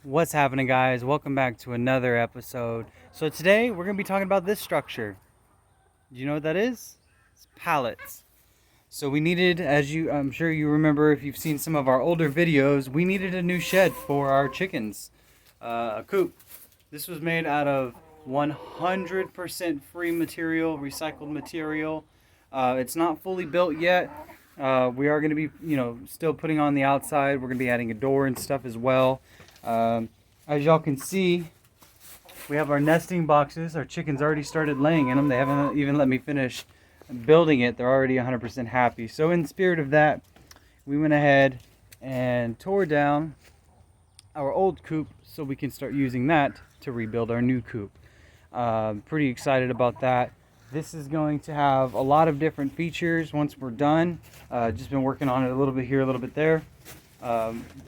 What's happening, guys? Welcome back to another episode. So today we're going to be talking about this structure. Do you know what that is? It's pallets. So we needed, I'm sure you remember if you've seen some of our older videos, we needed a new shed for our chickens, a coop. This was made out of 100% free material, recycled material. It's not fully built yet. We are going to be, still putting on the outside. We're going to be adding a door and stuff as well. As y'all can see, we have our nesting boxes. Our chickens already started laying in them. They haven't even let me finish building it. They're already 100% happy. So in the spirit of that, we went ahead and tore down our old coop so we can start using that to rebuild our new coop. Pretty excited about that. This is going to have a lot of different features once we're done. Just been working on it a little bit here, a little bit there.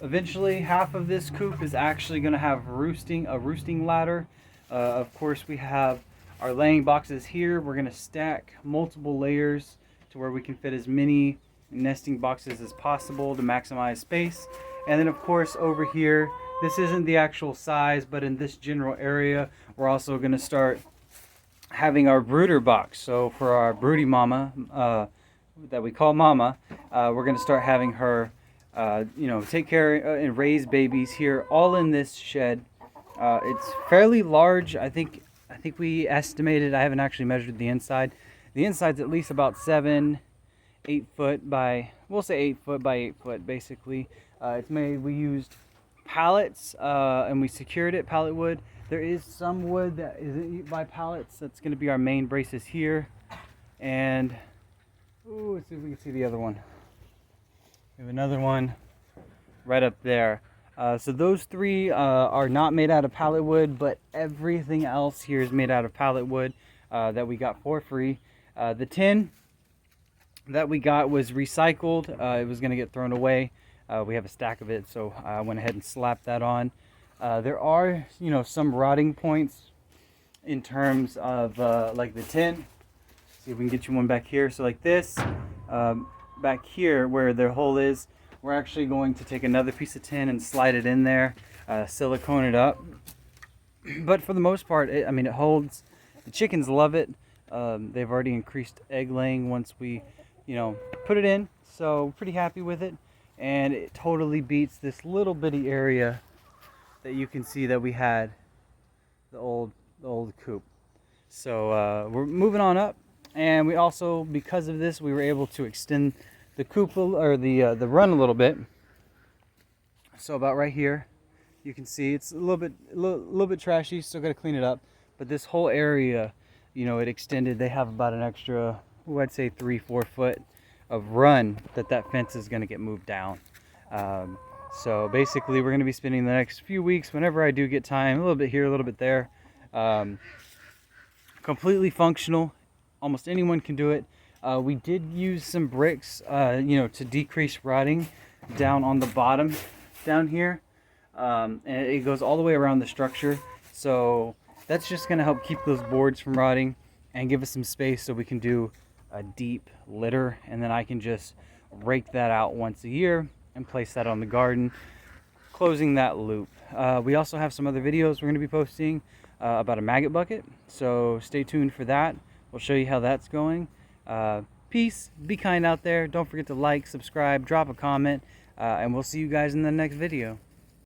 Eventually, half of this coop is actually going to have a roosting ladder. Of course, we have our laying boxes here. We're going to stack multiple layers to where we can fit as many nesting boxes as possible to maximize space. And then, of course, over here, this isn't the actual size, but in this general area, we're also going to start having our brooder box. So for our broody mama, that we call Mama, we're going to start having her take care and raise babies here, all in this shed. It's fairly large. I think we estimated, I haven't actually measured the inside. The inside's at least about 8 foot by, we'll say 8 foot by 8 foot, basically. We used pallets, and we secured it, pallet wood. There is some wood that isn't by pallets. That's going to be our main braces here. And, let's see if we can see the other one. We have another one right up there. So those three are not made out of pallet wood, but everything else here is made out of pallet wood that we got for free. The tin that we got was recycled. It was going to get thrown away. We have a stack of it, so I went ahead and slapped that on. There are, some rotting points in terms of like the tin. See if we can get you one back here. So like this. Back here where the hole is, we're actually going to take another piece of tin and slide it in there, silicone it up. But for the most part, it holds. The chickens love it. They've already increased egg laying once we, put it in. So pretty happy with it. And it totally beats this little bitty area that you can see that we had the old coop. So we're moving on up. And we also, because of this, we were able to extend the coop or the run a little bit. So about right here, you can see it's a little bit trashy. Still got to clean it up. But this whole area, it extended. They have about an extra, I'd say 3-4 foot of run that fence is going to get moved down. So basically, we're going to be spending the next few weeks, whenever I do get time, a little bit here, a little bit there. Completely functional. Almost anyone can do it. We did use some bricks, to decrease rotting down on the bottom down here. And it goes all the way around the structure. So that's just going to help keep those boards from rotting and give us some space so we can do a deep litter. And then I can just rake that out once a year and place that on the garden, closing that loop. We also have some other videos we're going to be posting about a maggot bucket. So stay tuned for that. We'll show you how that's going. Peace. Be kind out there. Don't forget to like, subscribe, drop a comment, and we'll see you guys in the next video.